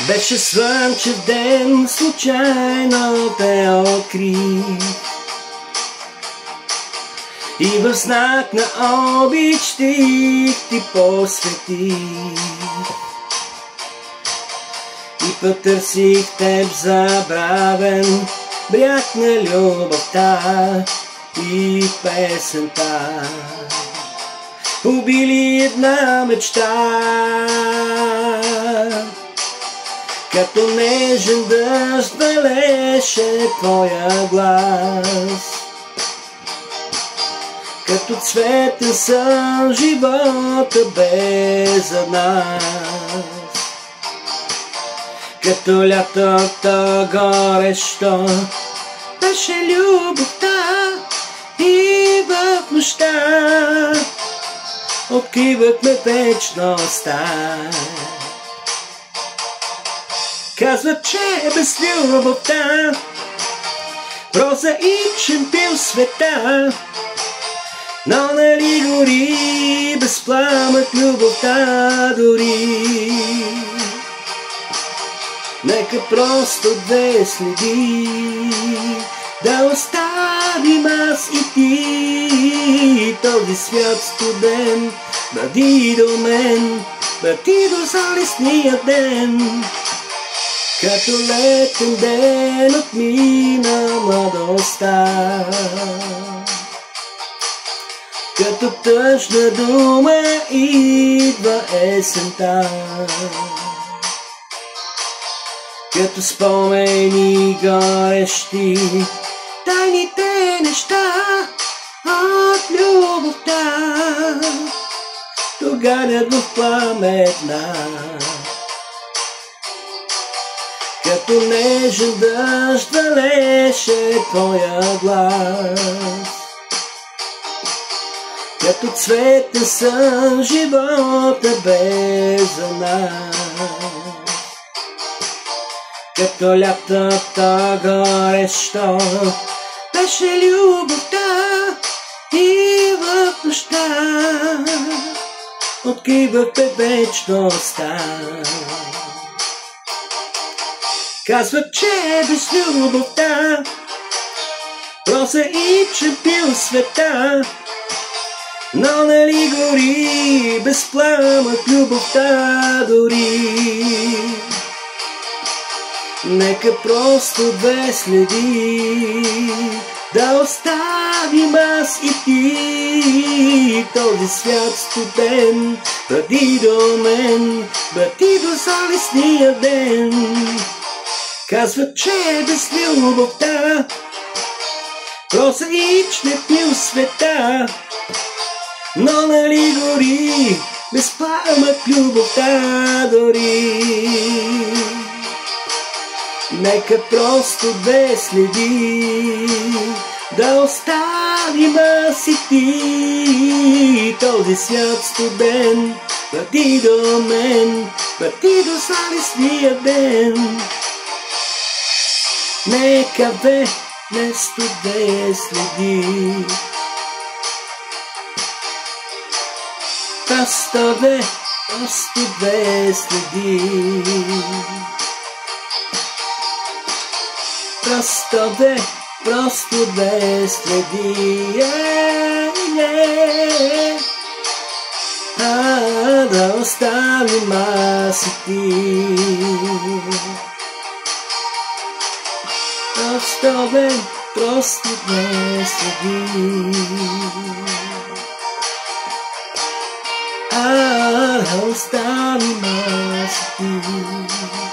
Беше слънчев ден, случайно те открих и в знак на обич ти посветих. И потърсих теб забравен бряг на любовта и песента. Убили една мечта, като нежен дъжд валеше твоя глас. Като цветен сън живота бе за нас. Като лятото горещо беше любовта и в нощта откривахме вечността. Казват, че без любовта прозаичен бил света, но нали гори без пламък любовта дори. Нека просто две следи да оставим аз и ти. Този свят студен бъди до мен, бъди до залесния ден. Като летен ден отмина младостта, като тъжна дума идва есента. Като спомени горещи тайните неща от любовта доганят в паметна. Като нежен дъжд валеше твоя глас. Като цветен сън живота бе за нас. Като лятото горещо беше любовта и в нощта откривахме вечността. Казват, че без любовта прозаичен бил света, но нали гори без пламък любовта дори. Нека просто две следи да оставим аз и ти. Този свят студен бъди до мен, бъди до залесния ден. Казват, че без любовта прозаичен бил света, но нали гори без пламък любовта дори. Нека просто две следи да оставим аз и ти. Този свят студен бъди до мен, бъди до залесния ден. Нека вместо две следи просто две следи. Просто две следи. Да оставим аз и ти. Просто две следи. Да оставим аз и ти.